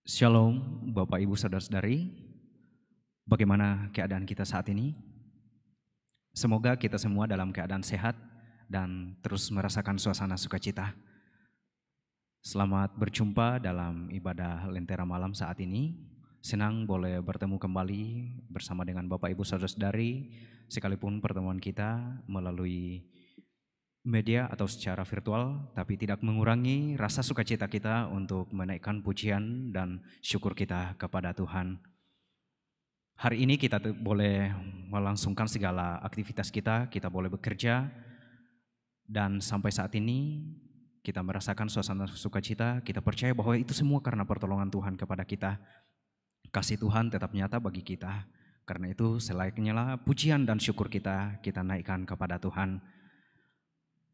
Shalom Bapak Ibu Saudara-saudari, bagaimana keadaan kita saat ini? Semoga kita semua dalam keadaan sehat dan terus merasakan suasana sukacita. Selamat berjumpa dalam ibadah Lentera Malam saat ini. Senang boleh bertemu kembali bersama dengan Bapak Ibu Saudara-saudari, sekalipun pertemuan kita melalui media atau secara virtual, tapi tidak mengurangi rasa sukacita kita untuk menaikkan pujian dan syukur kita kepada Tuhan. Hari ini kita boleh melangsungkan segala aktivitas kita boleh bekerja, dan sampai saat ini kita merasakan suasana sukacita. Kita percaya bahwa itu semua karena pertolongan Tuhan kepada kita. Kasih Tuhan tetap nyata bagi kita. Karena itu selayaknya lah pujian dan syukur kita naikkan kepada Tuhan.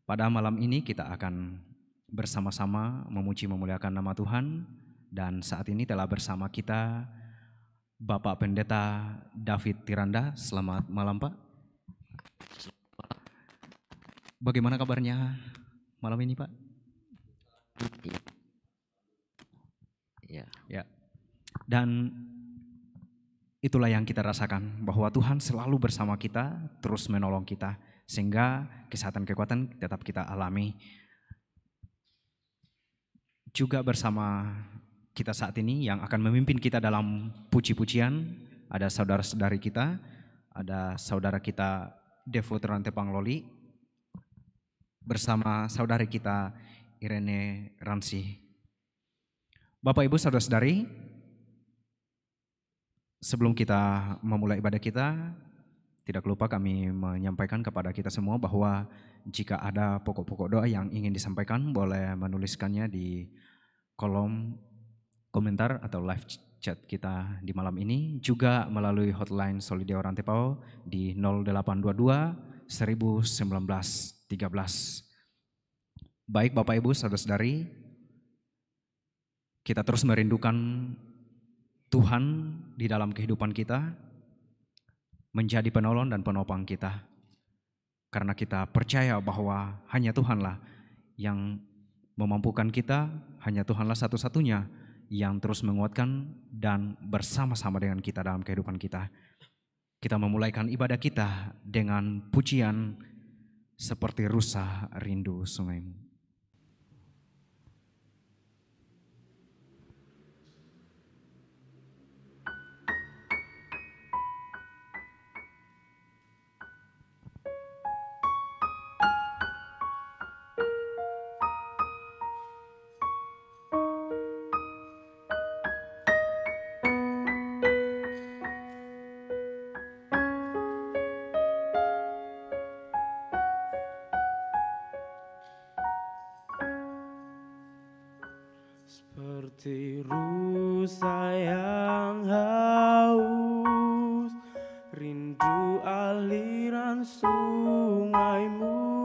Pada malam ini kita akan bersama-sama memuji memuliakan nama Tuhan, dan saat ini telah bersama kita Bapak Pendeta David Tiranda. Selamat malam Pak. Bagaimana kabarnya malam ini Pak? Ya. Dan itulah yang kita rasakan, bahwa Tuhan selalu bersama kita, terus menolong kita, sehingga kesehatan kekuatan tetap kita alami. Juga bersama kita saat ini yang akan memimpin kita dalam puji-pujian, ada saudara-saudari kita, ada saudara kita Devo Terante Pangloli, bersama saudari kita Irene Ransi. Bapak Ibu saudara-saudari, sebelum kita memulai ibadah kita, tidak lupa kami menyampaikan kepada kita semua bahwa jika ada pokok-pokok doa yang ingin disampaikan, boleh menuliskannya di kolom komentar atau live chat kita di malam ini, juga melalui hotline Solidio Rantepao di 0822 1913. Baik Bapak Ibu saudara-saudari, kita terus merindukan Tuhan di dalam kehidupan kita, menjadi penolong dan penopang kita. Karena kita percaya bahwa hanya Tuhanlah yang memampukan kita, hanya Tuhanlah satu-satunya yang terus menguatkan dan bersama-sama dengan kita dalam kehidupan kita. Kita memulaikan ibadah kita dengan pujian seperti rusa rindu sungaimu. Seperti rusa yang haus, rindu aliran sungaimu.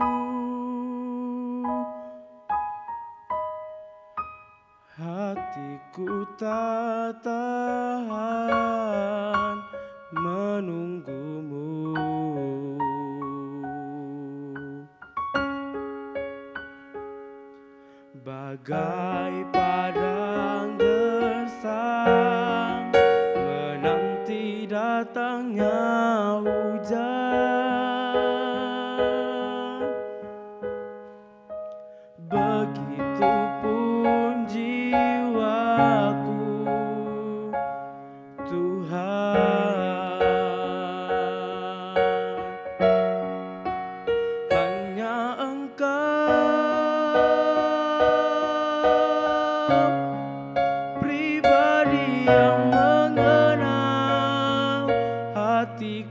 Hatiku tak tahan menunggumu. Bagai padang gersang menanti datangnya hujan, begitupun jiwaku Tuhan. Hanya Engkau pribadi yang mengenal hatiku.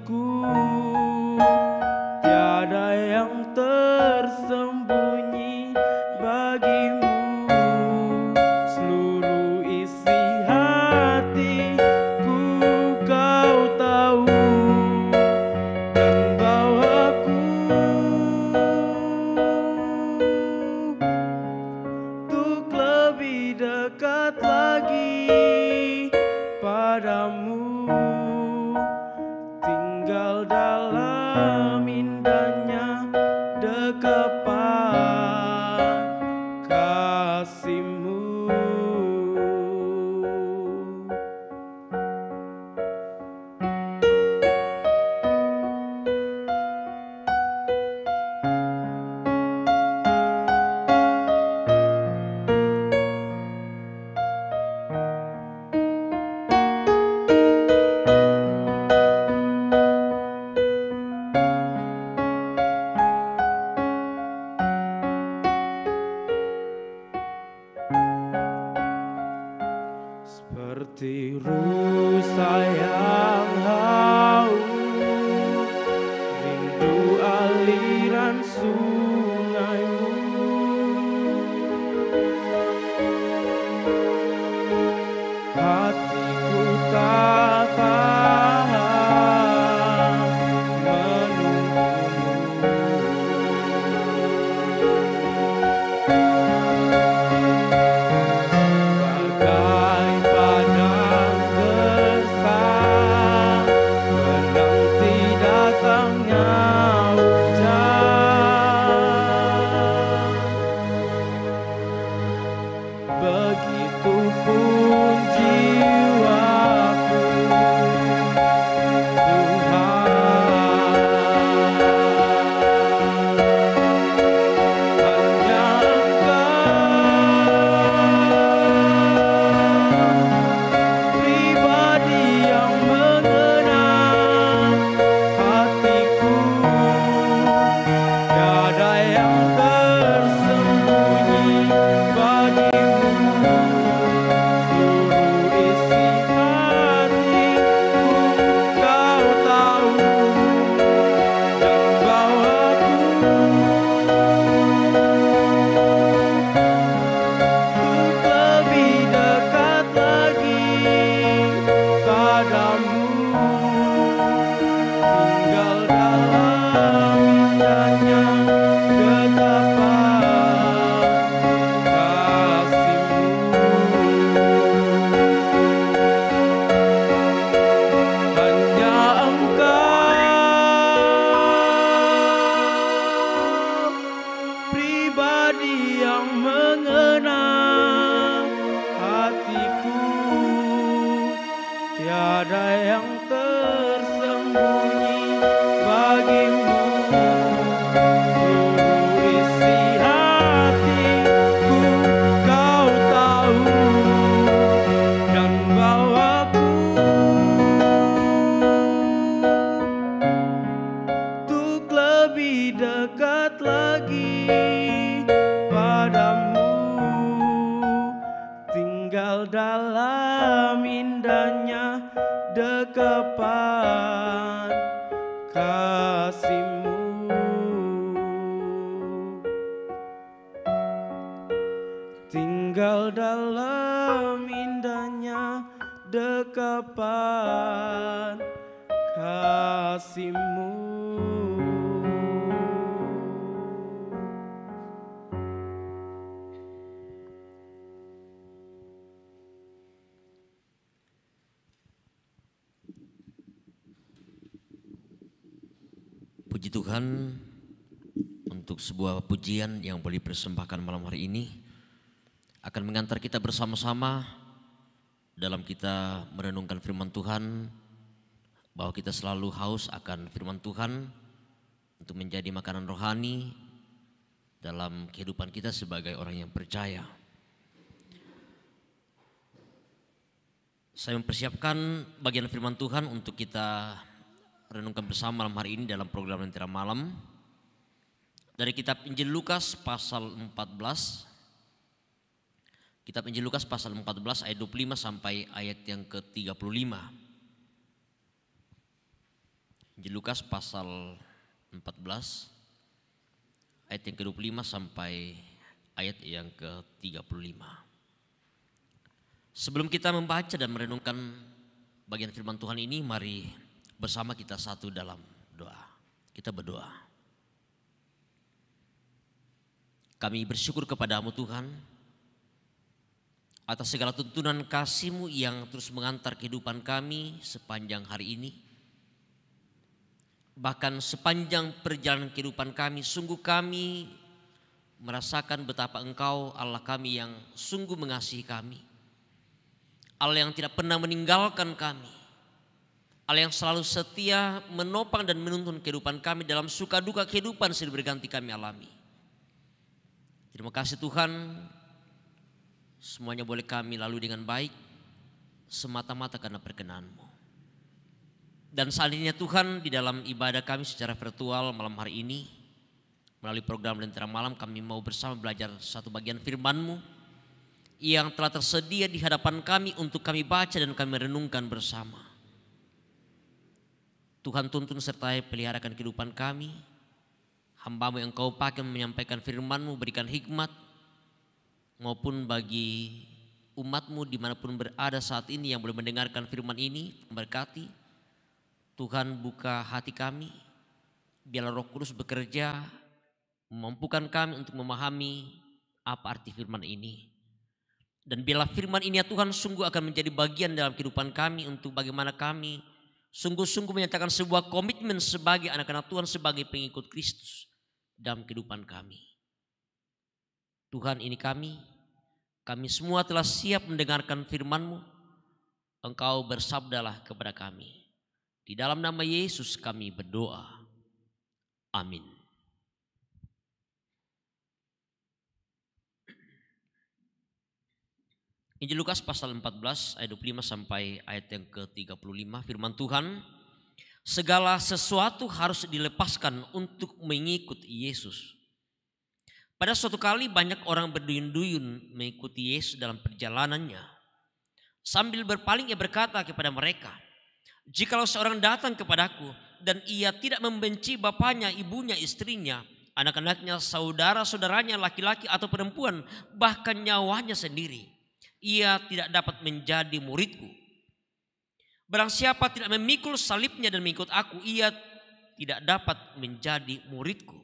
seperti rusa yang haus, rindu aliran sungaimu. Hatiku tak tahan menunggumu. Bagai padang gersang menanti datangnya hujan. Begitupun jiwaku, Tuhan. Hanya Engkau pribadi yang mengenal hatiku, tiada yang tersembunyi bagimu. Seluruh isi hatiku Kau tahu, dan bawaku untuk lebih dekat lagi padamu, tinggal dalam indahnya dekapan kasih-Mu. Hanya Engkau pribadi yang mengenal hatiku, tiada yang tersembunyi bagimu. Seluruh isi hatiku Kau tahu, dan bawaku untuk lebih dekat lagi padamu, tinggal dalam indahnya dekapan kasih-Mu. Tinggal dalam indahnya dekapan kasih-Mu. Puji Tuhan untuk sebuah pujian yang boleh dipersembahkan malam hari ini akan mengantar kita bersama-sama dalam kita merenungkan firman Tuhan, bahwa kita selalu haus akan firman Tuhan untuk menjadi makanan rohani dalam kehidupan kita sebagai orang yang percaya. Saya mempersiapkan bagian firman Tuhan untuk kita renungkan bersama malam hari ini dalam program Lentera Malam dari kitab Injil Lukas pasal 14. Kitab Injil Lukas pasal 14 ayat 25 sampai ayat yang ke-35. Injil Lukas pasal 14 ayat yang ke-25 sampai ayat yang ke-35. Sebelum kita membaca dan merenungkan bagian firman Tuhan ini, mari bersama kita satu dalam doa. Kita berdoa. Kami bersyukur kepadamu Tuhan atas segala tuntunan kasih-Mu yang terus mengantar kehidupan kami sepanjang hari ini. Bahkan sepanjang perjalanan kehidupan kami, sungguh kami merasakan betapa Engkau Allah kami yang sungguh mengasihi kami. Allah yang tidak pernah meninggalkan kami. Allah yang selalu setia menopang dan menuntun kehidupan kami dalam suka duka kehidupan silih berganti kami alami. Terima kasih Tuhan, semuanya boleh kami lalui dengan baik semata-mata karena perkenan-Mu. Dan seandainya Tuhan di dalam ibadah kami secara virtual malam hari ini, melalui program Lentera Malam, kami mau bersama belajar satu bagian firman-Mu. yang telah tersedia di hadapan kami untuk kami baca dan kami renungkan bersama. Tuhan tuntun sertai peliharakan kehidupan kami. Hamba-Mu yang Kau pakai menyampaikan firman-Mu, berikan hikmat maupun bagi umat-Mu dimanapun berada saat ini yang boleh mendengarkan firman ini, memberkati. Tuhan buka hati kami, biarlah Roh Kudus bekerja, memampukan kami untuk memahami apa arti firman ini. Dan biarlah firman ini ya Tuhan sungguh akan menjadi bagian dalam kehidupan kami untuk bagaimana kami sungguh-sungguh menyatakan sebuah komitmen sebagai anak-anak Tuhan, sebagai pengikut Kristus dalam kehidupan kami. Tuhan, ini kami semua telah siap mendengarkan firman-Mu. Engkau bersabdalah kepada kami. Di dalam nama Yesus kami berdoa. Amin. Injil Lukas pasal 14 ayat 25 sampai ayat yang ke-35. Firman Tuhan, segala sesuatu harus dilepaskan untuk mengikut Yesus. Pada suatu kali banyak orang berduyun-duyun mengikuti Yesus dalam perjalanannya. Sambil berpaling ia berkata kepada mereka, jikalau seorang datang kepadaku dan ia tidak membenci bapaknya, ibunya, istrinya, anak-anaknya, saudara-saudaranya, laki-laki atau perempuan, bahkan nyawanya sendiri, ia tidak dapat menjadi muridku. Barang siapa tidak memikul salibnya dan mengikut aku, ia tidak dapat menjadi muridku.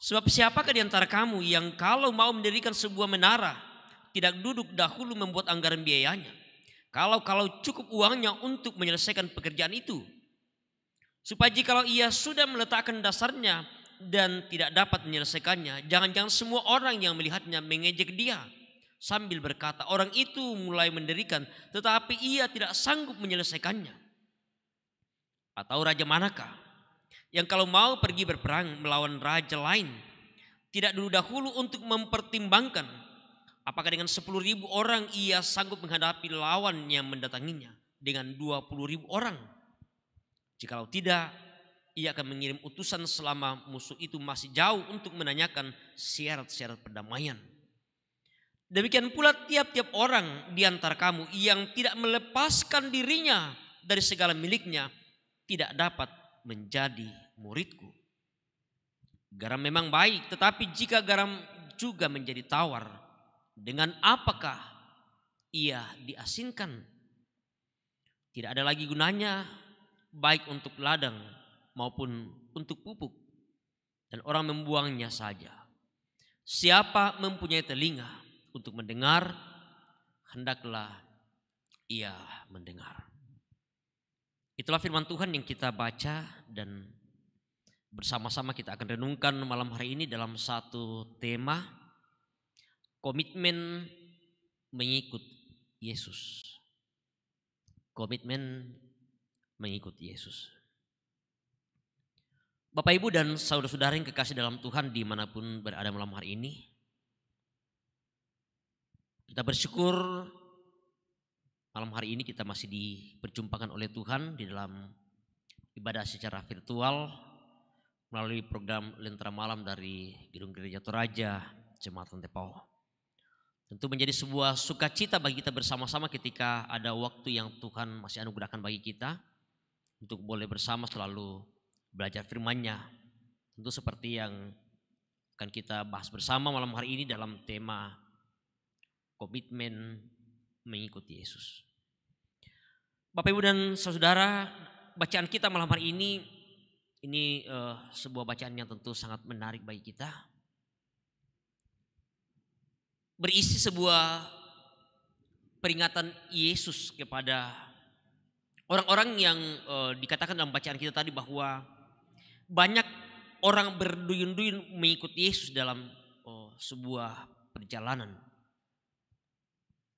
Sebab siapakah di antara kamu yang kalau mau mendirikan sebuah menara, tidak duduk dahulu membuat anggaran biayanya? Kalau cukup uangnya untuk menyelesaikan pekerjaan itu. Supaya jikalau ia sudah meletakkan dasarnya dan tidak dapat menyelesaikannya, jangan-jangan semua orang yang melihatnya mengejek dia. Sambil berkata, orang itu mulai mendirikan tetapi ia tidak sanggup menyelesaikannya. Atau raja manakah yang kalau mau pergi berperang melawan raja lain, tidak dulu dahulu untuk mempertimbangkan apakah dengan 10.000 orang ia sanggup menghadapi lawan yang mendatanginya dengan 20.000 orang. Jikalau tidak, ia akan mengirim utusan selama musuh itu masih jauh untuk menanyakan syarat-syarat perdamaian. Demikian pula tiap-tiap orang di antara kamu yang tidak melepaskan dirinya dari segala miliknya tidak dapat menjadi muridku. Garam memang baik, tetapi jika garam juga menjadi tawar, dengan apakah ia diasinkan? Tidak ada lagi gunanya, baik untuk ladang maupun untuk pupuk, dan orang membuangnya saja. Siapa mempunyai telinga untuk mendengar, hendaklah ia mendengar. Itulah firman Tuhan yang kita baca dan bersama-sama kita akan renungkan malam hari ini dalam satu tema, komitmen mengikut Yesus. Komitmen mengikut Yesus. Bapak, Ibu, dan saudara-saudara yang kekasih dalam Tuhan dimanapun berada malam hari ini, kita bersyukur malam hari ini kita masih diperjumpakan oleh Tuhan di dalam ibadah secara virtual melalui program Lentera Malam dari Gedung Gereja Toraja, Jemaat Lentepau. Tentu menjadi sebuah sukacita bagi kita bersama-sama ketika ada waktu yang Tuhan masih anugerahkan bagi kita untuk boleh bersama selalu belajar firman-Nya. Tentu seperti yang akan kita bahas bersama malam hari ini dalam tema komitmen mengikuti Yesus. Bapak, Ibu, dan saudara, bacaan kita malam hari ini sebuah bacaan yang tentu sangat menarik bagi kita. Berisi sebuah peringatan Yesus kepada orang-orang yang dikatakan dalam bacaan kita tadi bahwa banyak orang berduyun-duyun mengikuti Yesus dalam sebuah perjalanan.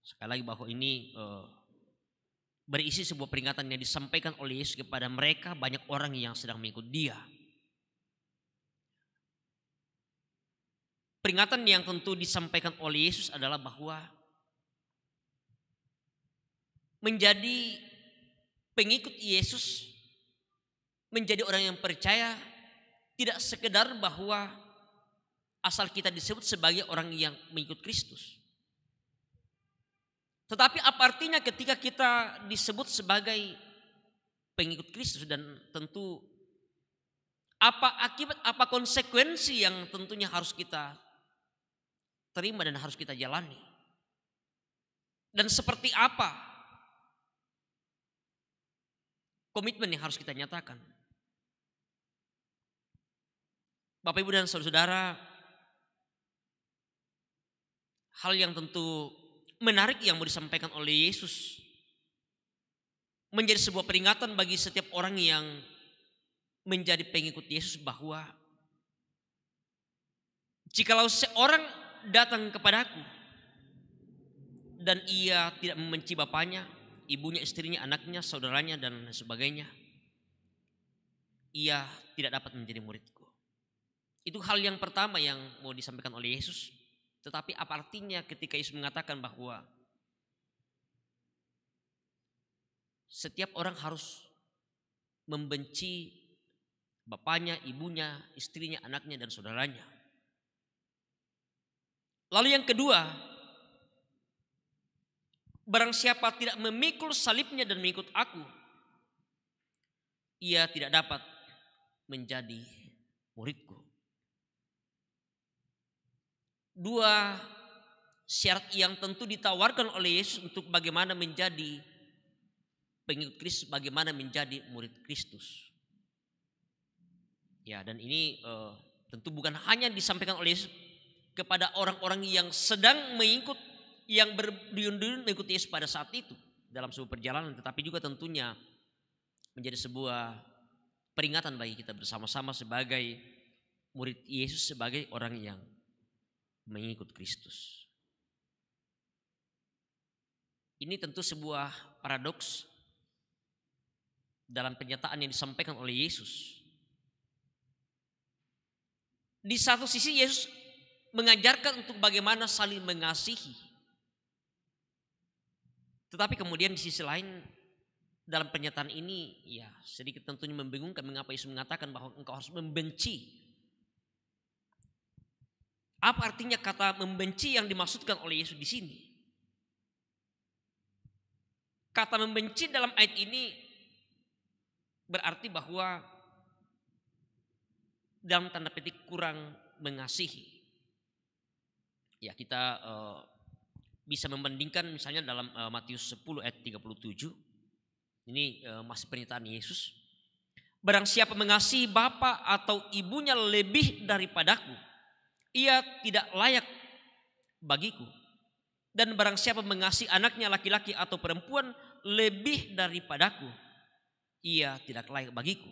Sekali lagi bahwa ini berisi sebuah peringatan yang disampaikan oleh Yesus kepada mereka, banyak orang yang sedang mengikut Dia. Peringatan yang tentu disampaikan oleh Yesus adalah bahwa menjadi pengikut Yesus, menjadi orang yang percaya, tidak sekedar bahwa asal kita disebut sebagai orang yang mengikut Kristus. Tetapi apa artinya ketika kita disebut sebagai pengikut Kristus, dan tentu apa akibat, apa konsekuensi yang tentunya harus kita terima dan harus kita jalani. Dan seperti apa komitmen yang harus kita nyatakan. Bapak, Ibu, dan saudara-saudara, hal yang tentu menarik yang mau disampaikan oleh Yesus menjadi sebuah peringatan bagi setiap orang yang menjadi pengikut Yesus, bahwa jikalau seorang datang kepadaku dan ia tidak membenci bapaknya, ibunya, istrinya, anaknya, saudaranya, dan sebagainya, ia tidak dapat menjadi muridku. Itu hal yang pertama yang mau disampaikan oleh Yesus. Tetapi apa artinya ketika Yesus mengatakan bahwa setiap orang harus membenci bapaknya, ibunya, istrinya, anaknya, dan saudaranya. Lalu yang kedua, barang siapa tidak memikul salibnya dan mengikut aku, ia tidak dapat menjadi muridku. Dua syarat yang tentu ditawarkan oleh Yesus untuk bagaimana menjadi pengikut Kristus, bagaimana menjadi murid Kristus. Ya, dan ini tentu bukan hanya disampaikan oleh Yesus kepada orang-orang yang sedang mengikut, yang berduyun-duyun mengikuti Yesus pada saat itu dalam sebuah perjalanan, tetapi juga tentunya menjadi sebuah peringatan bagi kita bersama-sama sebagai murid Yesus, sebagai orang yang mengikut Kristus. Ini tentu sebuah paradoks dalam pernyataan yang disampaikan oleh Yesus. Di satu sisi Yesus mengajarkan untuk bagaimana saling mengasihi. Tetapi kemudian di sisi lain dalam pernyataan ini ya sedikit tentunya membingungkan mengapa Yesus mengatakan bahwa engkau harus membenci. Apa artinya kata membenci yang dimaksudkan oleh Yesus di sini? Kata membenci dalam ayat ini berarti bahwa dalam tanda petik kurang mengasihi. Ya, kita bisa membandingkan misalnya dalam Matius 10 ayat 37. Ini masih pernyataan Yesus. Barang siapa mengasihi bapa atau ibunya lebih daripadaku, ia tidak layak bagiku. Dan barang siapa mengasihi anaknya laki-laki atau perempuan lebih daripadaku, ia tidak layak bagiku.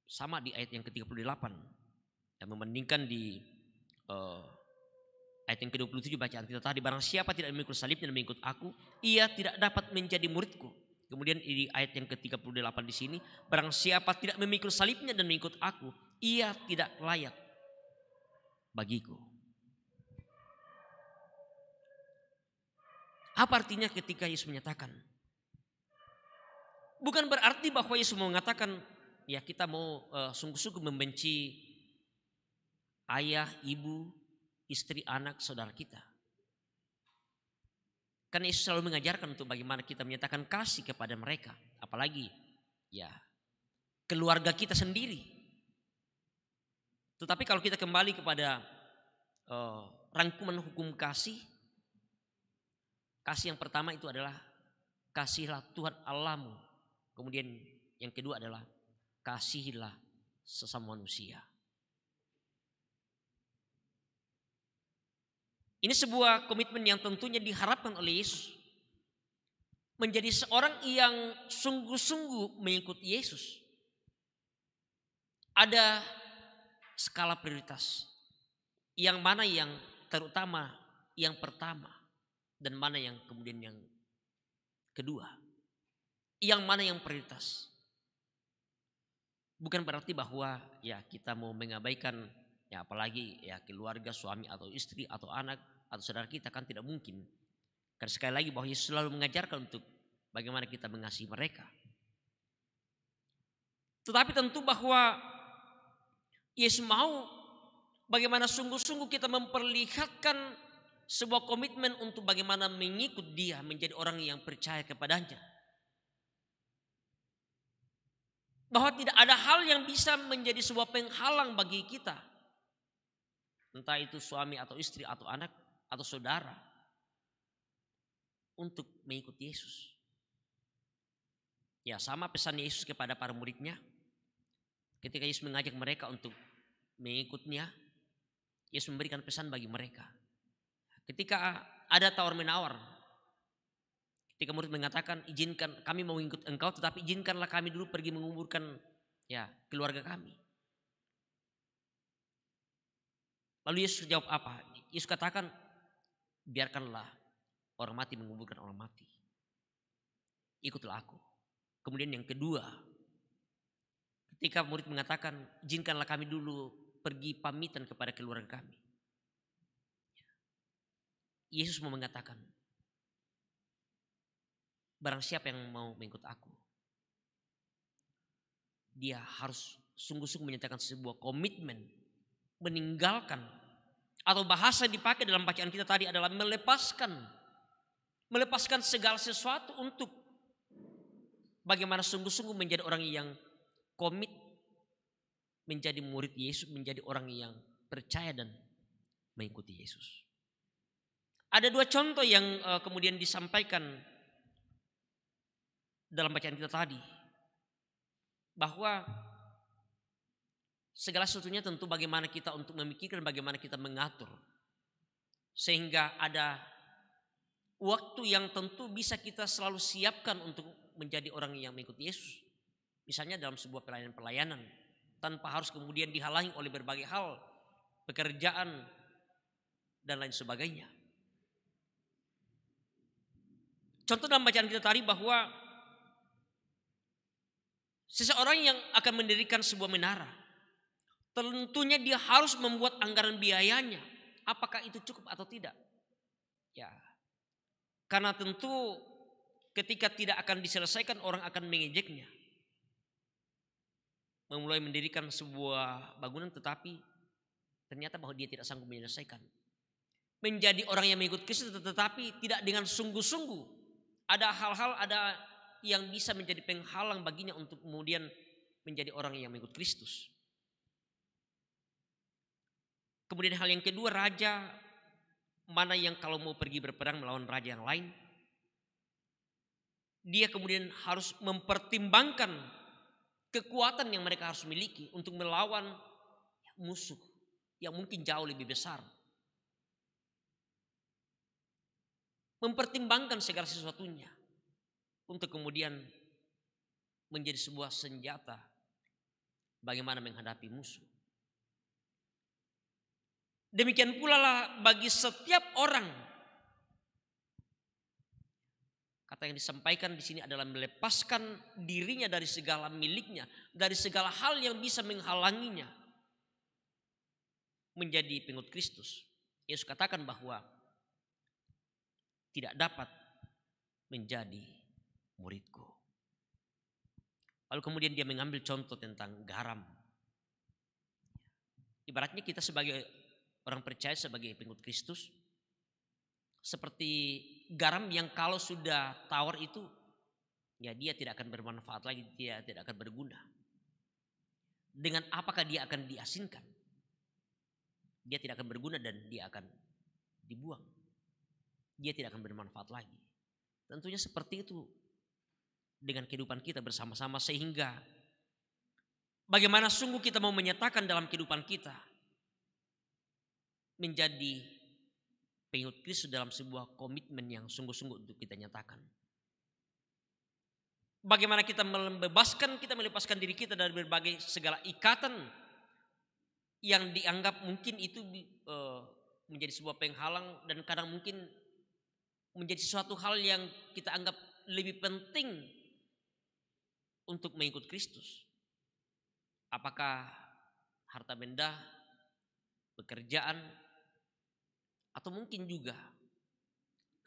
Sama di ayat yang ke-38. Dan membandingkan di ayat yang ke-27 bacaan kita tadi, barang siapa tidak memikul salibnya dan mengikut aku, ia tidak dapat menjadi muridku. Kemudian di ayat yang ke-38 di sini, barang siapa tidak memikul salibnya dan mengikut aku, ia tidak layak bagiku. Apa artinya ketika Yesus menyatakan? Bukan berarti bahwa Yesus mau mengatakan ya kita mau sungguh-sungguh membenci ayah, ibu, istri, anak, saudara kita. Karena Yesus selalu mengajarkan untuk bagaimana kita menyatakan kasih kepada mereka. Apalagi ya keluarga kita sendiri. Tetapi kalau kita kembali kepada rangkuman hukum kasih. Kasih yang pertama itu adalah kasihilah Tuhan Allahmu. Kemudian yang kedua adalah kasihilah sesama manusia. Ini sebuah komitmen yang tentunya diharapkan oleh Yesus. Menjadi seorang yang sungguh-sungguh mengikuti Yesus. Ada skala prioritas. Yang mana yang terutama, yang pertama. Dan mana yang kemudian yang kedua. Yang mana yang prioritas. Bukan berarti bahwa ya kita mau mengabaikan ya apalagi ya keluarga, suami atau istri atau anak atau saudara kita, kan tidak mungkin. Karena sekali lagi bahwa Yesus selalu mengajarkan untuk bagaimana kita mengasihi mereka. Tetapi tentu bahwa Yesus mau bagaimana sungguh-sungguh kita memperlihatkan sebuah komitmen untuk bagaimana mengikut dia menjadi orang yang percaya kepadanya. Bahwa tidak ada hal yang bisa menjadi sebuah penghalang bagi kita. Entah itu suami atau istri atau anak atau saudara. Untuk mengikuti Yesus. Ya, sama pesan Yesus kepada para muridnya. Ketika Yesus mengajak mereka untuk mengikutnya, Yesus memberikan pesan bagi mereka. Ketika ada tawar-menawar, ketika murid mengatakan, izinkan kami mau ikut engkau, tetapi izinkanlah kami dulu pergi menguburkan ya keluarga kami. Lalu Yesus jawab apa? Yesus katakan, biarkanlah orang mati menguburkan orang mati. Ikutlah aku. Kemudian yang kedua, ketika murid mengatakan, izinkanlah kami dulu pergi pamitan kepada keluarga kami. Yesus mau mengatakan, barang siapa yang mau mengikut aku, dia harus sungguh-sungguh menyatakan sebuah komitmen, meninggalkan, atau bahasa yang dipakai dalam bacaan kita tadi adalah melepaskan segala sesuatu untuk bagaimana sungguh-sungguh menjadi orang yang komit, menjadi murid Yesus, menjadi orang yang percaya dan mengikuti Yesus. Ada dua contoh yang kemudian disampaikan dalam bacaan kita tadi. Bahwa segala sesuatunya tentu bagaimana kita untuk memikirkan, bagaimana kita mengatur. Sehingga ada waktu yang tentu bisa kita selalu siapkan untuk menjadi orang yang mengikuti Yesus. Misalnya dalam sebuah pelayanan-pelayanan. Tanpa harus kemudian dihalangi oleh berbagai hal. Pekerjaan dan lain sebagainya. Contoh dalam bacaan kita tadi bahwa seseorang yang akan mendirikan sebuah menara, tentunya dia harus membuat anggaran biayanya. Apakah itu cukup atau tidak? Ya, karena tentu ketika tidak akan diselesaikan, orang akan mengejeknya. Memulai mendirikan sebuah bangunan tetapi ternyata bahwa dia tidak sanggup menyelesaikan. Menjadi orang yang mengikut Kristus tetapi tidak dengan sungguh-sungguh. Ada hal-hal yang bisa menjadi penghalang baginya untuk kemudian menjadi orang yang mengikut Kristus. Kemudian hal yang kedua, raja mana yang kalau mau pergi berperang melawan raja yang lain, dia kemudian harus mempertimbangkan kekuatan yang mereka harus miliki untuk melawan musuh yang mungkin jauh lebih besar. Mempertimbangkan segala sesuatunya untuk kemudian menjadi sebuah senjata bagaimana menghadapi musuh. Demikian pula lah bagi setiap orang. Kata yang disampaikan di sini adalah melepaskan dirinya dari segala miliknya, dari segala hal yang bisa menghalanginya menjadi pengikut Kristus. Yesus katakan bahwa tidak dapat menjadi muridku. Lalu kemudian dia mengambil contoh tentang garam. Ibaratnya kita sebagai orang percaya, sebagai pengikut Kristus, seperti garam yang kalau sudah tawar itu, ya dia tidak akan bermanfaat lagi, dia tidak akan berguna. Dengan apakah dia akan diasinkan? Dia tidak akan berguna dan dia akan dibuang. Dia tidak akan bermanfaat lagi. Tentunya seperti itu dengan kehidupan kita bersama-sama, sehingga bagaimana sungguh kita mau menyatakan dalam kehidupan kita menjadi pengikut Kristus dalam sebuah komitmen yang sungguh-sungguh untuk kita nyatakan. Bagaimana kita melepaskan diri kita dari berbagai segala ikatan yang dianggap mungkin itu menjadi sebuah penghalang dan kadang mungkin menjadi suatu hal yang kita anggap lebih penting untuk mengikut Kristus. Apakah harta benda, pekerjaan, atau mungkin juga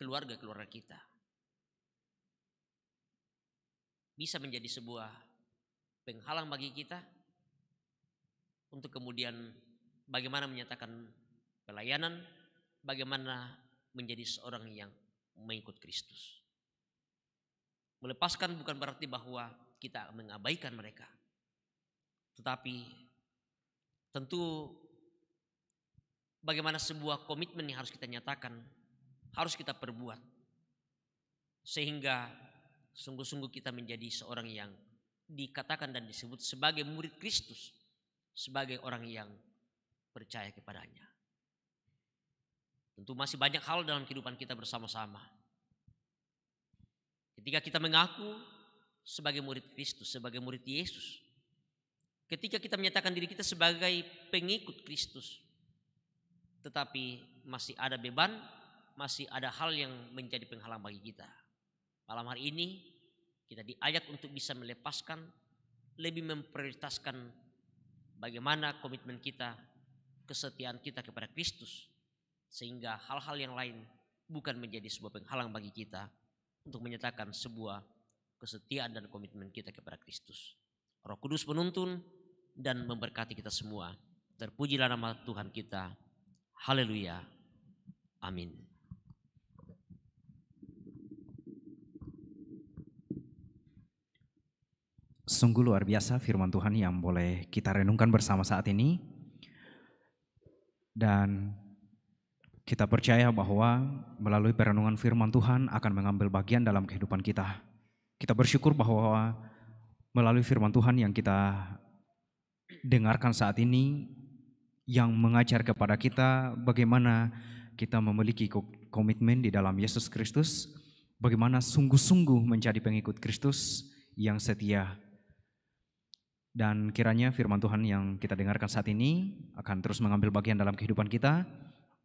keluarga-keluarga kita. Bisa menjadi sebuah penghalang bagi kita untuk kemudian bagaimana menyatakan pelayanan, bagaimana menjadi seorang yang mengikut Kristus. Melepaskan bukan berarti bahwa kita mengabaikan mereka. Tetapi tentu bagaimana sebuah komitmen yang harus kita nyatakan, harus kita perbuat. Sehingga sungguh-sungguh kita menjadi seorang yang dikatakan dan disebut sebagai murid Kristus, sebagai orang yang percaya kepadanya. Tentu masih banyak hal dalam kehidupan kita bersama-sama. Ketika kita mengaku sebagai murid Kristus, sebagai murid Yesus, ketika kita menyatakan diri kita sebagai pengikut Kristus, tetapi masih ada beban, masih ada hal yang menjadi penghalang bagi kita. Malam hari ini kita diajak untuk bisa melepaskan, lebih memprioritaskan bagaimana komitmen kita, kesetiaan kita kepada Kristus, sehingga hal-hal yang lain bukan menjadi sebuah penghalang bagi kita untuk menyatakan sebuah kesetiaan dan komitmen kita kepada Kristus. Roh Kudus menuntun dan memberkati kita semua. Terpujilah nama Tuhan kita. Haleluya. Amin. Sungguh luar biasa firman Tuhan yang boleh kita renungkan bersama saat ini. Dan kita percaya bahwa melalui perenungan firman Tuhan akan mengambil bagian dalam kehidupan kita. Kita bersyukur bahwa melalui firman Tuhan yang kita dengarkan saat ini, yang mengajar kepada kita bagaimana kita memiliki komitmen di dalam Yesus Kristus, bagaimana sungguh-sungguh menjadi pengikut Kristus yang setia. Dan kiranya firman Tuhan yang kita dengarkan saat ini akan terus mengambil bagian dalam kehidupan kita,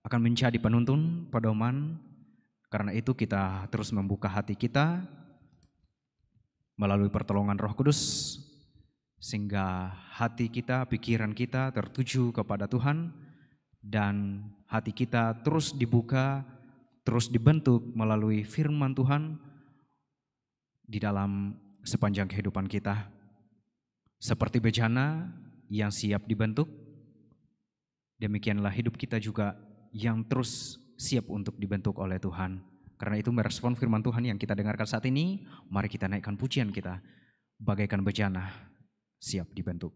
akan menjadi penuntun, pedoman. Karena itu kita terus membuka hati kita melalui pertolongan Roh Kudus, sehingga hati kita, pikiran kita tertuju kepada Tuhan, dan hati kita terus dibuka, terus dibentuk melalui firman Tuhan di dalam sepanjang kehidupan kita. Seperti bejana yang siap dibentuk, demikianlah hidup kita juga yang terus siap untuk dibentuk oleh Tuhan. Karena itu merespon firman Tuhan yang kita dengarkan saat ini, mari kita naikkan pujian kita bagaikan bejana siap dibentuk.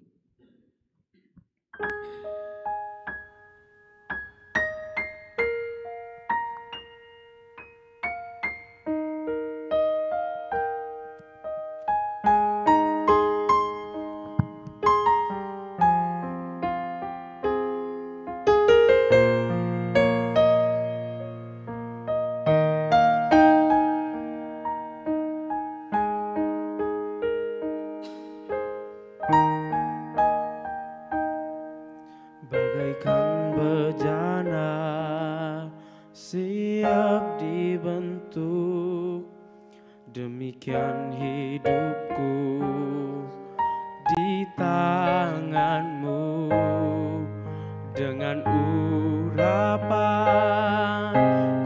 Bagaikan bejana siap dibentuk, demikian hidupku di tanganmu. Dengan urapan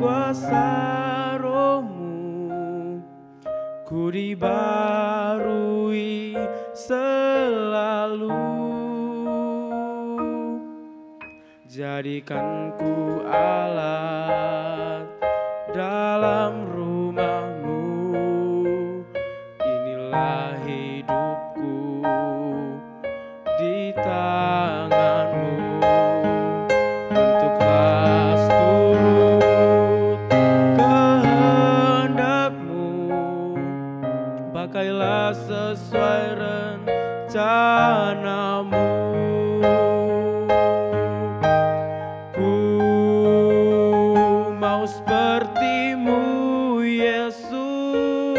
kuasa Roh-Mu, ku dibarui selalu. Jadikan ku alat dalam rumah-Mu, inilah hidupku di tangan-Mu. Bentuklah seturut kehendak-Mu, pakailah sesuai rencana-Mu. Seperti-Mu Yesus,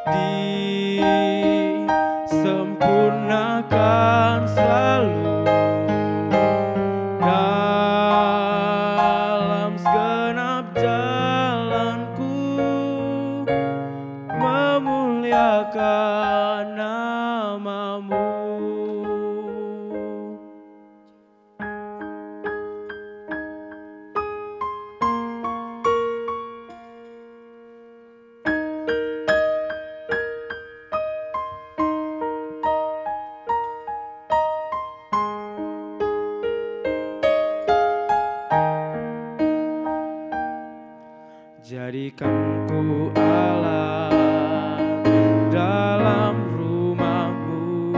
disempurnakan selalu dalam segenap jalanku, memuliakan nama-Mu. Jadikanku alat dalam rumahmu.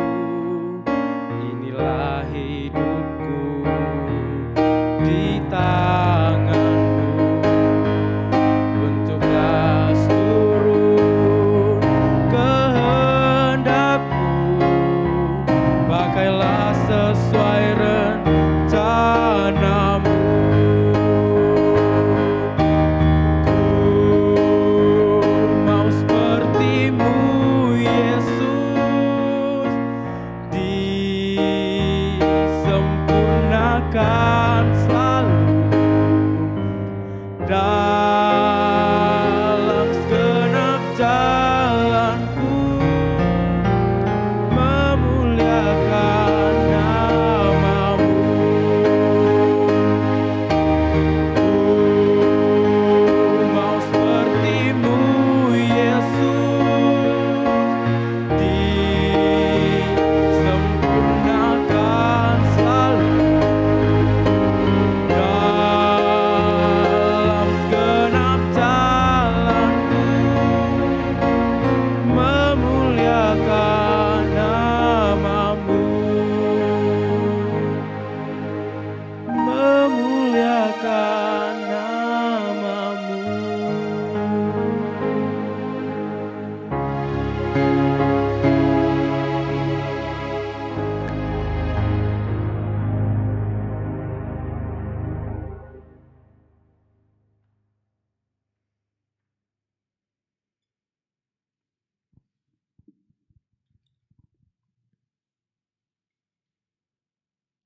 Inilah hidupku di tanganmu. Bentuklah seluruh kehendakmu. Pakailah sesuai rencanamu. Disempurnakan selalu dalam segenap jalanku, memuliakan namamu. Ku mau sepertimu, Yesus, disempurnakan selalu dalam segenap jalanku, memuliakan namamu, memuliakan namamu.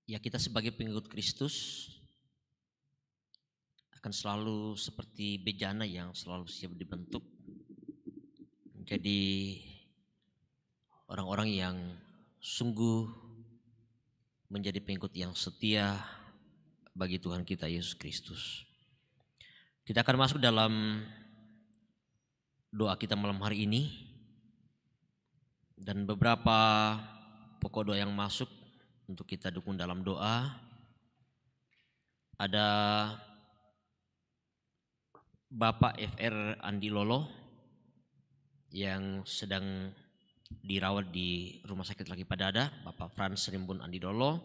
Ya, kita sebagai pengikut Kristus akan selalu seperti bejana yang selalu siap dibentuk menjadi orang-orang yang sungguh menjadi pengikut yang setia bagi Tuhan kita Yesus Kristus. Kita akan masuk dalam doa kita malam hari ini, dan beberapa pokok doa yang masuk untuk kita dukung dalam doa. Ada Bapak FR Andi Lolo yang sedang dirawat di Rumah Sakit Laki Padada, Bapak Frans Rimbun Andi Lolo,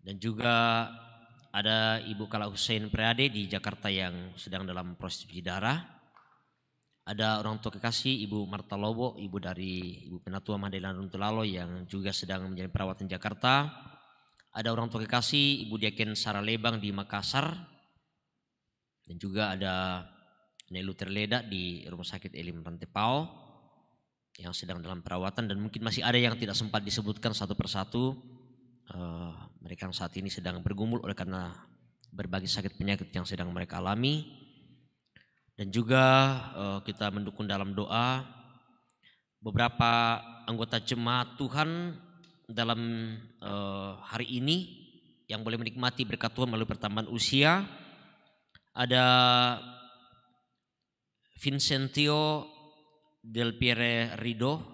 dan juga ada Ibu Kala Hussein Preade di Jakarta yang sedang dalam proses cuci darah. Ada orang tua kekasih Ibu Marta Lobo, ibu dari Ibu Penatua Mahdalena Runtulalo yang juga sedang menjalani perawatan di Jakarta. Ada orang tua kekasih Ibu Diaken Sarah Lebang di Makassar. Dan juga ada Nelu Terleda di Rumah Sakit Elim Rantepao yang sedang dalam perawatan, dan mungkin masih ada yang tidak sempat disebutkan satu persatu. Mereka yang saat ini sedang bergumul oleh karena berbagai sakit penyakit yang sedang mereka alami. Dan juga kita mendukung dalam doa beberapa anggota jemaat Tuhan dalam hari ini yang boleh menikmati berkat Tuhan melalui pertambahan usia. Ada Vincentio Del Pierre Rido,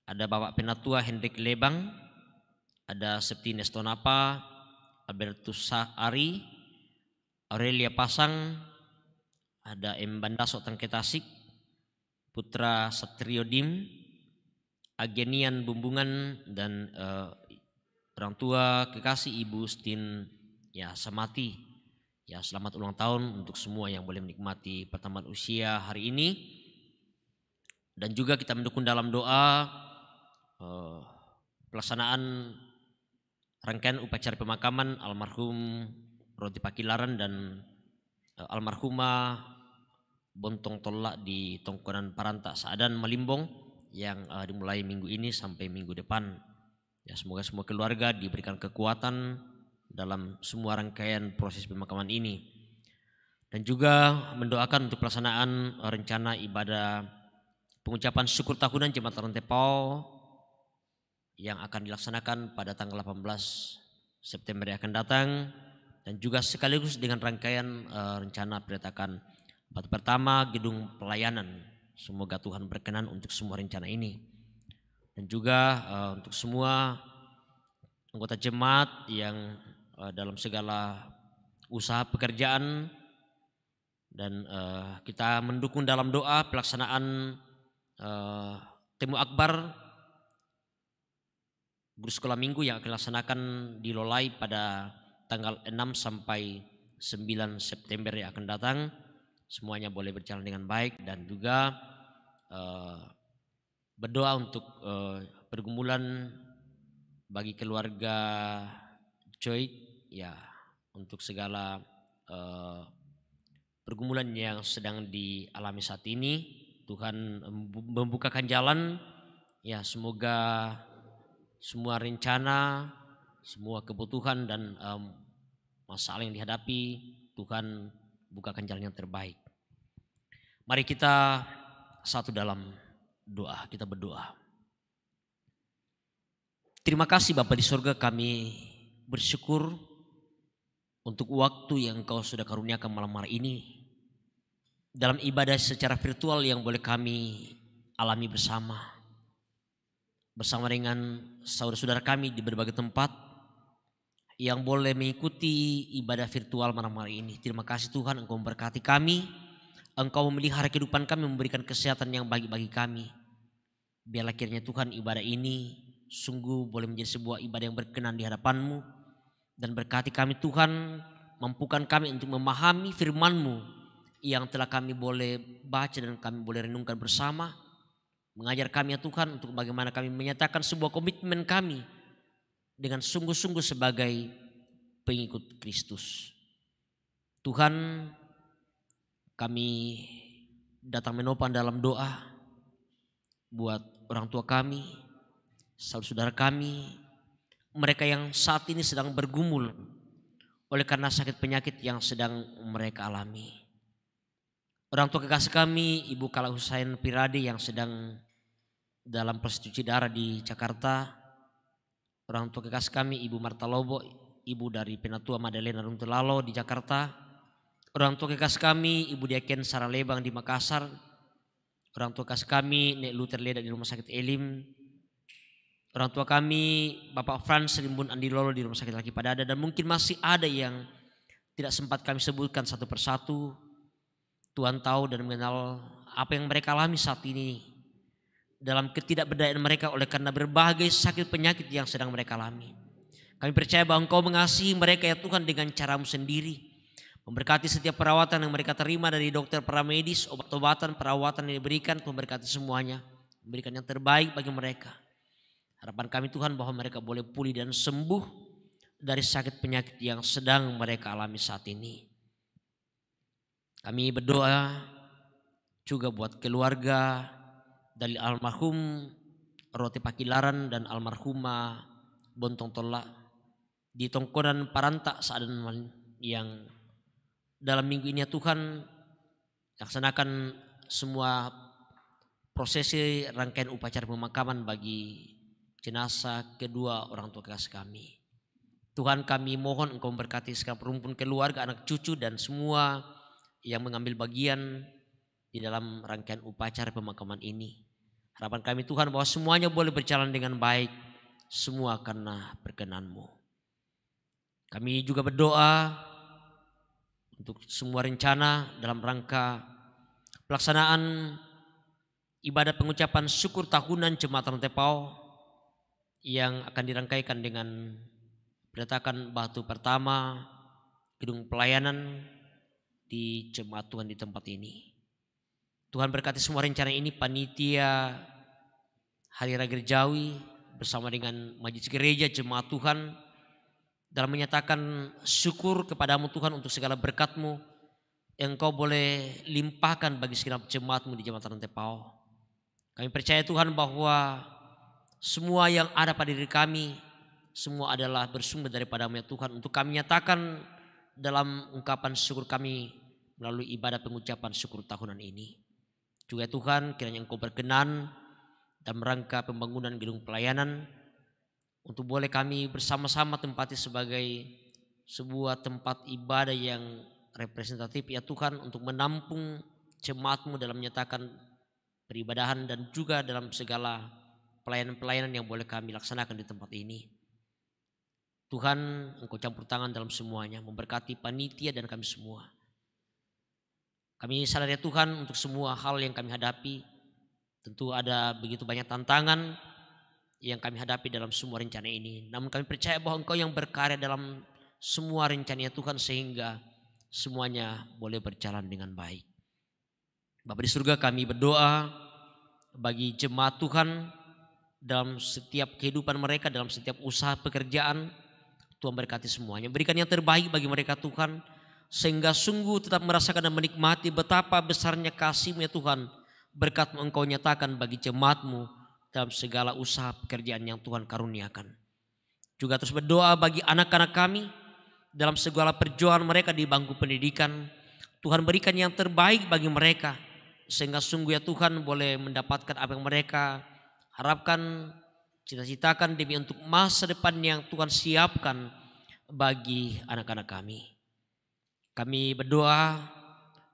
ada Bapak Penatua Hendrik Lebang, ada Septines Tonapa, Albertus Ari, Aurelia Pasang, ada M. Bandaso Tangketasik, Putra Satrio Dim, Agenian Bumbungan, dan orang tua kekasih Ibu Stin ya Samati. Ya, selamat ulang tahun untuk semua yang boleh menikmati pertambahan usia hari ini. Dan juga kita mendukung dalam doa pelaksanaan rangkaian upacara pemakaman almarhum Roti Pakilaran dan almarhumah Bontong Tolla di Tongkonan Paranta Saadan Malimbong yang dimulai minggu ini sampai minggu depan. Ya, semoga semua keluarga diberikan kekuatan dalam semua rangkaian proses pemakaman ini. Dan juga mendoakan untuk pelaksanaan rencana ibadah pengucapan syukur tahunan Jemaat Rantepao yang akan dilaksanakan pada tanggal 18 September yang akan datang, dan juga sekaligus dengan rangkaian rencana peletakan batu pertama gedung pelayanan. Semoga Tuhan berkenan untuk semua rencana ini. Dan juga untuk semua anggota jemaat yang dalam segala usaha pekerjaan Dan kita mendukung dalam doa pelaksanaan Temu Akbar Guru Sekolah Minggu yang akan dilaksanakan di Lolai pada tanggal 6 sampai 9 September yang akan datang. Semuanya boleh berjalan dengan baik dan juga berdoa untuk pergumulan bagi keluarga Joy, ya, untuk segala pergumulan yang sedang dialami saat ini. Tuhan membukakan jalan, ya, semoga semua rencana, semua kebutuhan dan masalah yang dihadapi Tuhan bukakan jalan yang terbaik. Mari kita satu dalam doa, kita berdoa. Terima kasih Bapa di surga, kami bersyukur untuk waktu yang Engkau sudah karuniakan malam hari ini dalam ibadah secara virtual yang boleh kami alami bersama dengan saudara-saudara kami di berbagai tempat yang boleh mengikuti ibadah virtual malam hari ini. Terima kasih Tuhan, Engkau memberkati kami, Engkau memelihara kehidupan kami, memberikan kesehatan yang baik bagi kami. Biarlah kiranya Tuhan ibadah ini sungguh boleh menjadi sebuah ibadah yang berkenan di hadapan-Mu. Dan berkati kami Tuhan, mampukan kami untuk memahami firman-Mu yang telah kami boleh baca dan kami boleh renungkan bersama. Mengajar kami ya Tuhan untuk bagaimana kami menyatakan sebuah komitmen kami dengan sungguh-sungguh sebagai pengikut Kristus. Tuhan, kami datang menopang dalam doa buat orang tua kami, saudara-saudara kami, mereka yang saat ini sedang bergumul oleh karena sakit penyakit yang sedang mereka alami. Orang tua kekasih kami, Ibu Kala Husain Pirade yang sedang dalam proses cuci darah di Jakarta. Orang tua kekasih kami, Ibu Marta Lobo, Ibu dari Penatua Madalena Runtulalo di Jakarta. Orang tua kekasih kami, Ibu Diaken Sarah Lebang di Makassar. Orang tua kekasih kami, Nek Luther Leda di Rumah Sakit Elim. Orang tua kami, Bapak Frans Rimbun Andi Lolo di Rumah Sakit Laki Padada, dan mungkin masih ada yang tidak sempat kami sebutkan satu persatu. Tuhan tahu dan mengenal apa yang mereka alami saat ini dalam ketidakberdayaan mereka oleh karena berbagai sakit penyakit yang sedang mereka alami. Kami percaya bahwa Engkau mengasihi mereka ya Tuhan dengan cara-Mu sendiri. Memberkati setiap perawatan yang mereka terima dari dokter, para medis, obat-obatan, perawatan yang diberikan, memberkati semuanya, memberikan yang terbaik bagi mereka. Harapan kami Tuhan bahwa mereka boleh pulih dan sembuh dari sakit penyakit yang sedang mereka alami saat ini. Kami berdoa juga buat keluarga dari almarhum Rote Pakilaran dan almarhumah Bontong Tola di Tongkonan Paranta Saadan yang dalam minggu ini ya Tuhan laksanakan semua prosesi rangkaian upacara pemakaman bagi jenazah kedua orang tua kekasih kami. Tuhan, kami mohon Engkau memberkati segala perumpun keluarga, anak cucu dan semua yang mengambil bagian di dalam rangkaian upacara pemakaman ini. Harapan kami Tuhan bahwa semuanya boleh berjalan dengan baik, semua karena perkenan-Mu. Kami juga berdoa untuk semua rencana dalam rangka pelaksanaan ibadah pengucapan syukur tahunan Jemaat Rantai Pau yang akan dirangkaikan dengan peletakan batu pertama gedung pelayanan di Jemaat Tuhan di tempat ini. Tuhan berkati semua rencana ini, panitia Hari Raya Gerejawi bersama dengan Majelis Gereja Jemaat Tuhan dalam menyatakan syukur kepadamu Tuhan untuk segala berkat-Mu yang Engkau boleh limpahkan bagi segenap jemaat-Mu di Jemaat Rantai Pau. Kami percaya Tuhan bahwa semua yang ada pada diri kami, semua adalah bersumber daripada-Mu ya Tuhan, untuk kami nyatakan dalam ungkapan syukur kami melalui ibadah pengucapan syukur tahunan ini. Juga Tuhan, kiranya Engkau berkenan dalam rangka pembangunan gedung pelayanan, untuk boleh kami bersama-sama tempati sebagai sebuah tempat ibadah yang representatif ya Tuhan, untuk menampung jemaat-Mu dalam menyatakan peribadahan dan juga dalam segala pelayanan-pelayanan yang boleh kami laksanakan di tempat ini. Tuhan, Engkau campur tangan dalam semuanya, memberkati panitia dan kami semua. Kami sadar ya Tuhan untuk semua hal yang kami hadapi. Tentu ada begitu banyak tantangan yang kami hadapi dalam semua rencana ini. Namun kami percaya bahwa Engkau yang berkarya dalam semua rencana ya Tuhan, sehingga semuanya boleh berjalan dengan baik. Bapa di surga, kami berdoa bagi jemaat Tuhan dalam setiap kehidupan mereka, dalam setiap usaha pekerjaan. Tuhan berkati semuanya, berikan yang terbaik bagi mereka Tuhan, sehingga sungguh tetap merasakan dan menikmati betapa besarnya kasih-Mu ya Tuhan. Berkat-Mu Engkau nyatakan bagi jemaat-Mu dalam segala usaha pekerjaan yang Tuhan karuniakan. Juga terus berdoa bagi anak-anak kami dalam segala perjuangan mereka di bangku pendidikan. Tuhan berikan yang terbaik bagi mereka, sehingga sungguh ya Tuhan boleh mendapatkan apa yang mereka harapkan, cita-citakan demi untuk masa depan yang Tuhan siapkan bagi anak-anak kami. Kami berdoa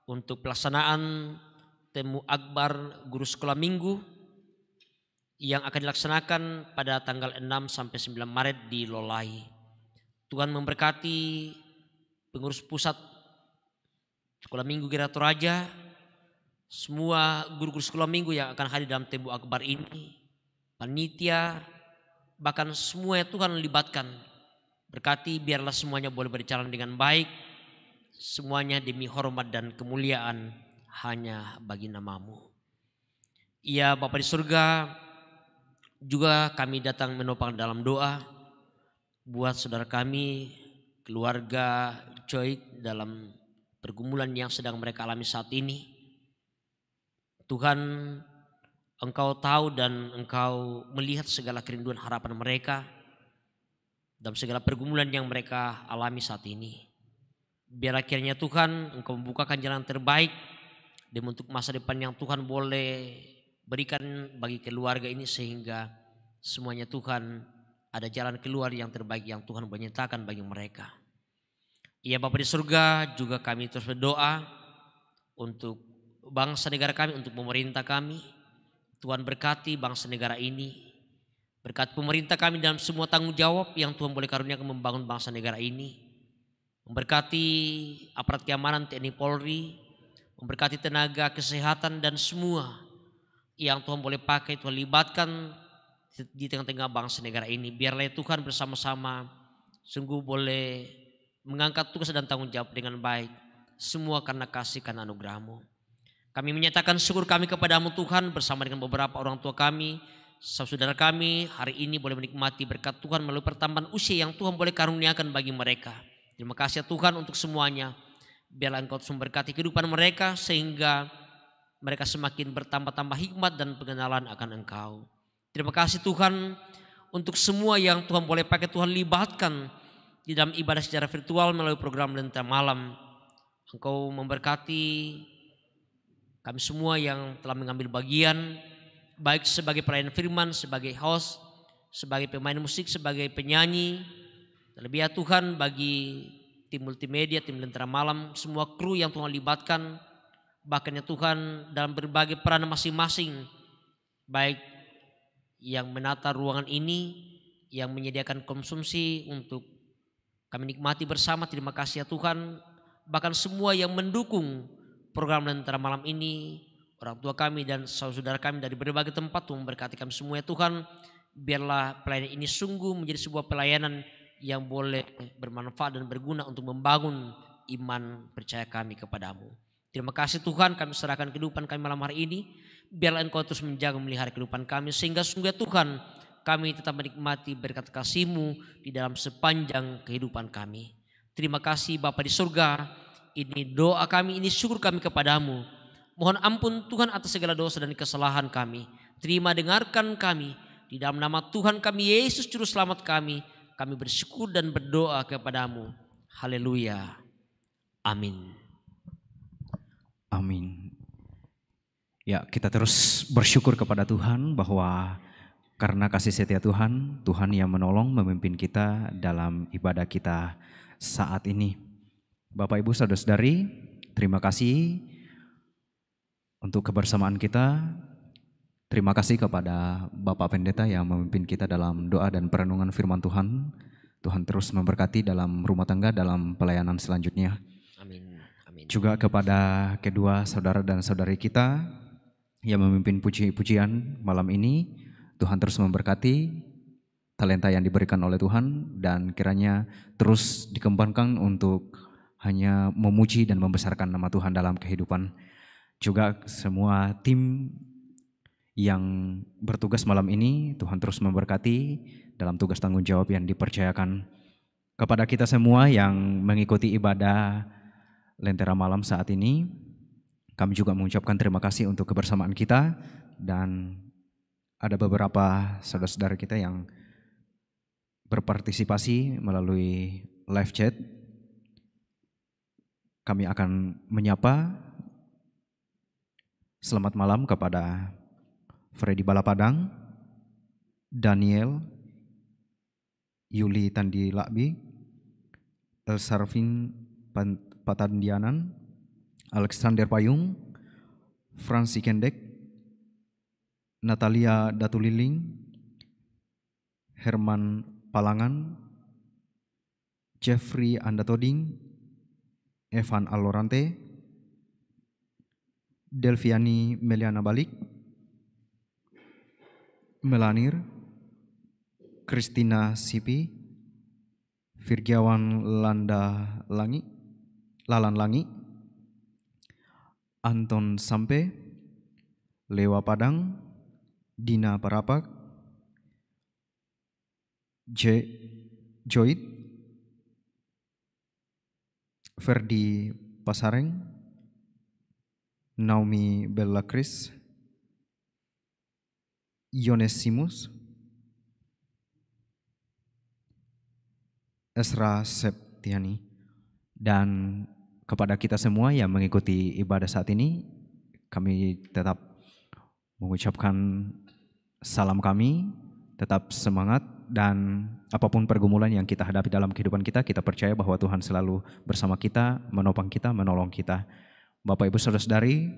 untuk pelaksanaan Temu Akbar Guru Sekolah Minggu yang akan dilaksanakan pada tanggal 6 sampai 9 Maret di Lolai. Tuhan memberkati pengurus pusat Sekolah Minggu Gereja Toraja, semua guru-guru sekolah minggu yang akan hadir dalam Temu Akbar ini, panitia, bahkan semua yang Tuhan libatkan. Berkati biarlah semuanya boleh berjalan dengan baik, semuanya demi hormat dan kemuliaan hanya bagi nama-Mu. Ya Bapa di surga, juga kami datang menopang dalam doa buat saudara kami, keluarga Joy dalam pergumulan yang sedang mereka alami saat ini. Tuhan, Engkau tahu dan Engkau melihat segala kerinduan harapan mereka dalam segala pergumulan yang mereka alami saat ini. Biar akhirnya Tuhan Engkau membukakan jalan terbaik dan untuk masa depan yang Tuhan boleh berikan bagi keluarga ini, sehingga semuanya Tuhan ada jalan keluar yang terbaik yang Tuhan boleh nyatakan bagi mereka. Ya Bapa di surga, juga kami terus berdoa untuk bangsa negara kami, untuk pemerintah kami. Tuhan berkati bangsa negara ini, berkat pemerintah kami dalam semua tanggung jawab yang Tuhan boleh karuniakan membangun bangsa negara ini. Memberkati aparat keamanan TNI Polri, memberkati tenaga kesehatan dan semua yang Tuhan boleh pakai, Tuhan libatkan di tengah-tengah bangsa negara ini. Biarlah Tuhan bersama-sama sungguh boleh mengangkat tugas dan tanggung jawab dengan baik. Semua karena kasih, karena anugerah-Mu. Kami menyatakan syukur kami kepadamu Tuhan, bersama dengan beberapa orang tua kami, saudara kami hari ini boleh menikmati berkat Tuhan melalui pertambahan usia yang Tuhan boleh karuniakan bagi mereka. Terima kasih ya Tuhan untuk semuanya. Biarlah Engkau terus memberkati kehidupan mereka, sehingga mereka semakin bertambah-tambah hikmat dan pengenalan akan Engkau. Terima kasih Tuhan untuk semua yang Tuhan boleh pakai, Tuhan libatkan di dalam ibadah secara virtual melalui program Lentera Malam. Engkau memberkati kami semua yang telah mengambil bagian, baik sebagai pelayan firman, sebagai host, sebagai pemain musik, sebagai penyanyi. Terlebih ya Tuhan bagi tim multimedia, tim Lentera Malam, semua kru yang Tuhan libatkan, bahkan ya Tuhan dalam berbagai peran masing-masing, baik yang menata ruangan ini, yang menyediakan konsumsi untuk kami nikmati bersama. Terima kasih ya Tuhan. Bahkan semua yang mendukung program Lentera Malam ini, orang tua kami dan saudara kami dari berbagai tempat, Tuhan memberkati kami semua ya Tuhan. Biarlah pelayanan ini sungguh menjadi sebuah pelayanan yang boleh bermanfaat dan berguna untuk membangun iman percaya kami kepadamu. Terima kasih Tuhan, kami serahkan kehidupan kami malam hari ini. Biarlah Engkau terus menjaga memelihara kehidupan kami, sehingga sungguh ya Tuhan kami tetap menikmati berkat kasih-Mu di dalam sepanjang kehidupan kami. Terima kasih Bapa di surga, ini doa kami, ini syukur kami kepadamu. Mohon ampun Tuhan atas segala dosa dan kesalahan kami. Terima dengarkan kami, di dalam nama Tuhan kami Yesus Juru Selamat kami bersyukur dan berdoa kepadamu. Haleluya. Amin. Amin. Ya, kita terus bersyukur kepada Tuhan bahwa karena kasih setia Tuhan, Tuhan yang menolong memimpin kita dalam ibadah kita saat ini. Bapak Ibu Saudara-saudari, terima kasih untuk kebersamaan kita. Terima kasih kepada Bapak Pendeta yang memimpin kita dalam doa dan perenungan firman Tuhan. Tuhan terus memberkati dalam rumah tangga, dalam pelayanan selanjutnya. Amin. Amin. Juga kepada kedua saudara dan saudari kita yang memimpin puji-pujian malam ini, Tuhan terus memberkati talenta yang diberikan oleh Tuhan dan kiranya terus dikembangkan untuk hanya memuji dan membesarkan nama Tuhan dalam kehidupan. Juga semua tim yang bertugas malam ini, Tuhan terus memberkati dalam tugas tanggung jawab yang dipercayakan kepada kita semua yang mengikuti ibadah Lentera malam saat ini. Kami juga mengucapkan terima kasih untuk kebersamaan kita dan ada beberapa saudara-saudara kita yang berpartisipasi melalui live chat. Kami akan menyapa selamat malam kepada Freddy Balapadang, Daniel, Yuli Tandi Lakbi, Elsarvin Patandianan, Alexander Payung, Fransi Kendek, Natalia Datuliling, Herman Palangan, Jeffrey Andatoding, Evan Alorante, Delviani Meliana Balik, Melanir, Kristina Sipi, Virgiawan Lalan Langi, Anton Sampe, Lewa Padang, Dina Parapak, Joid, Ferdi Pasareng, Naomi Bella Chris, Yonesimus, Esra Septiani, dan kepada kita semua yang mengikuti ibadah saat ini, kami tetap mengucapkan salam kami, tetap semangat dan apapun pergumulan yang kita hadapi dalam kehidupan kita, kita percaya bahwa Tuhan selalu bersama kita, menopang kita, menolong kita. Bapak Ibu Saudara-saudari,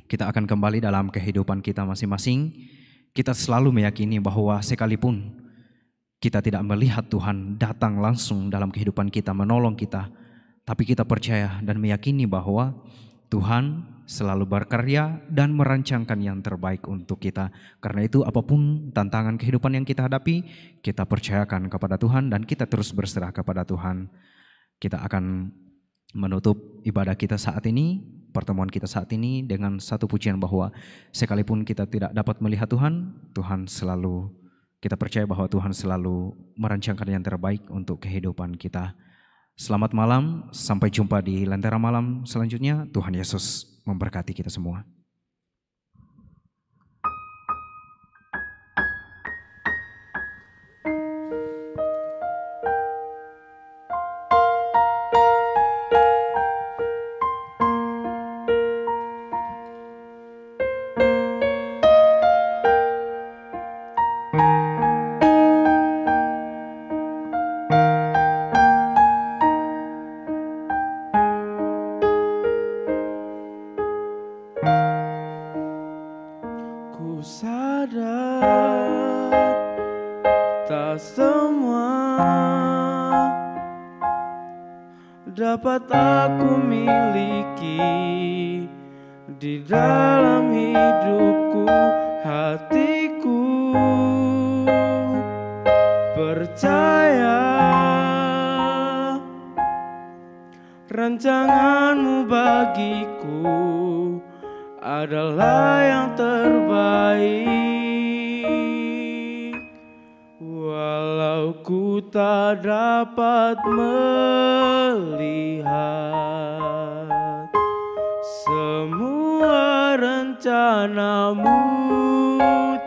kita akan kembali dalam kehidupan kita masing-masing. Kita selalu meyakini bahwa sekalipun kita tidak melihat Tuhan datang langsung dalam kehidupan kita, menolong kita, tapi kita percaya dan meyakini bahwa Tuhan selalu berkarya dan merancangkan yang terbaik untuk kita. Karena itu apapun tantangan kehidupan yang kita hadapi, kita percayakan kepada Tuhan dan kita terus berserah kepada Tuhan. Kita akan menutup ibadah kita saat ini, pertemuan kita saat ini dengan satu pujian bahwa sekalipun kita tidak dapat melihat Tuhan, kita percaya bahwa Tuhan selalu merancangkan yang terbaik untuk kehidupan kita. Selamat malam, sampai jumpa di Lentera malam selanjutnya. Tuhan Yesus memberkati kita semua. Dapat aku miliki di dalam hidupku, hatiku percaya rancanganmu bagiku adalah yang terbaik. Walau ku tak dapat melihat semua rencanamu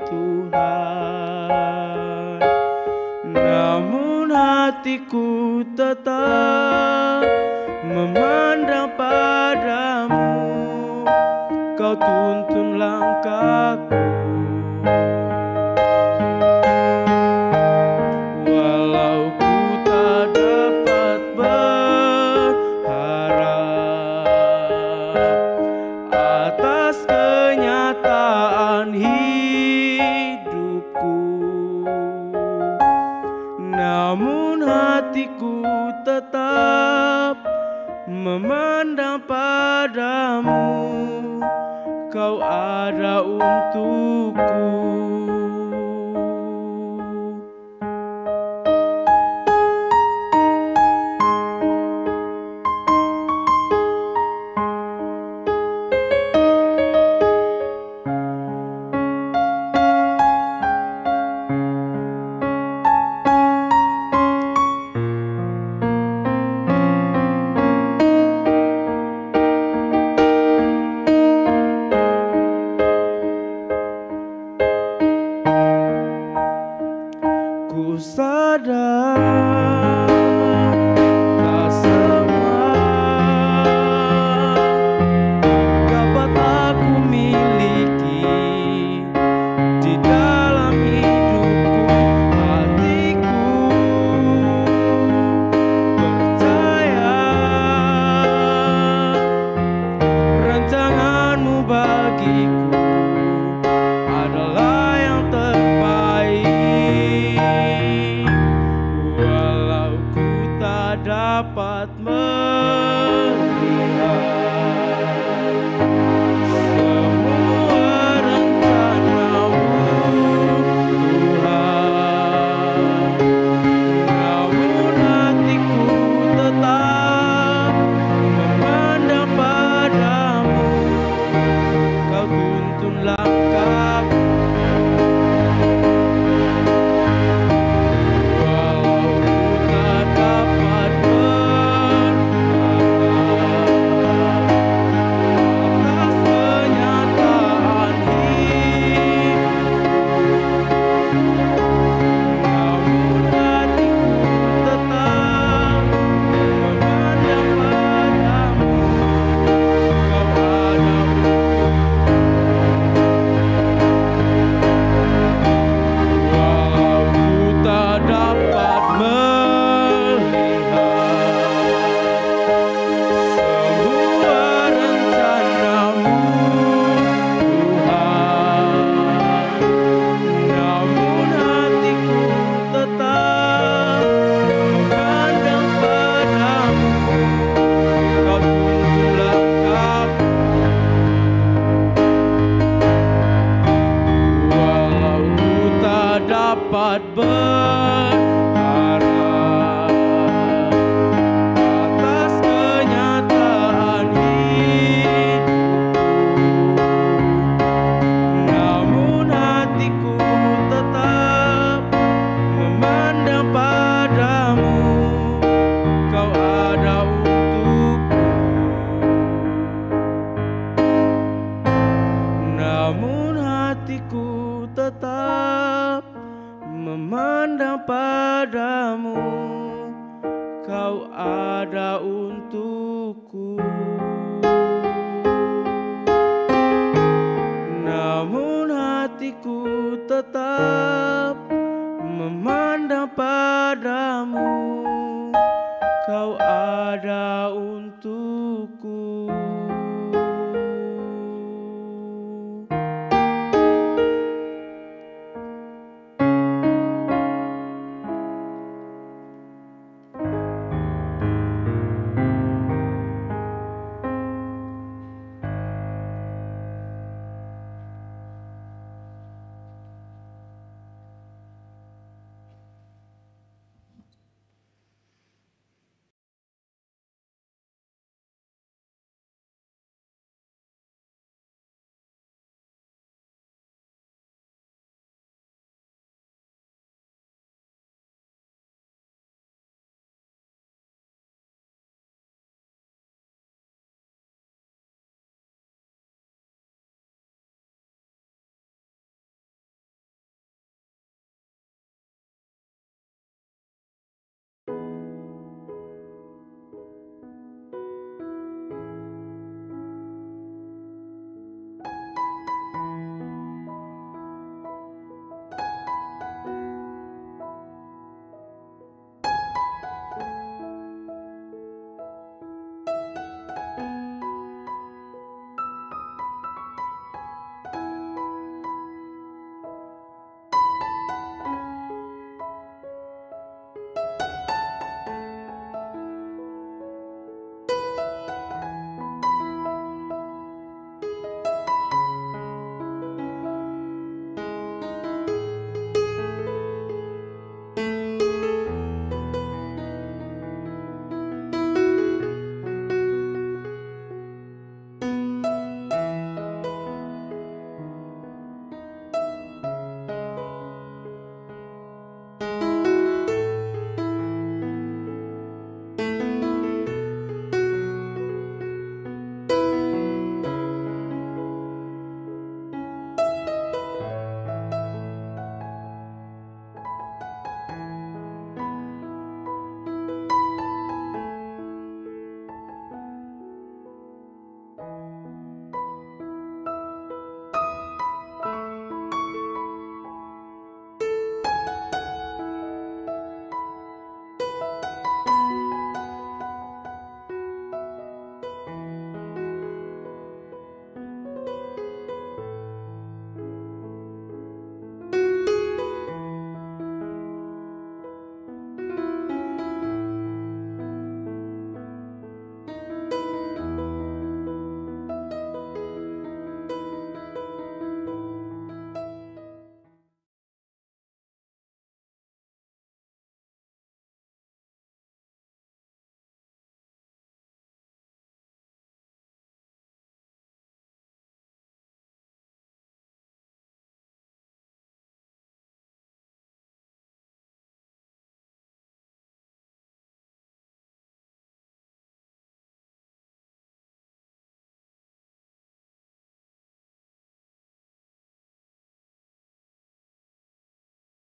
Tuhan, namun hatiku tetap memandang padamu. Kau tuntun langkahku, walau ku tak dapat berharap atas kenyataan hidupku, namun hatiku tetap memandang padamu, Kau ada untukku. Ku sadar tak semua dapat aku miliki di dalam hidupku. Hatiku percaya rancanganmu bagiku adalah yang terbaik. Walau ku tak dapat melihat semua rencanamu, Tuhan, namun hatiku tetap memandang padamu. Kau tuntun langkahku. Dapat berharap atas kenyataan hidupku, namun hatiku tetap memandang padamu. Kau ada untukku, namun hatiku tetap memandang padamu. Kau ada untukku.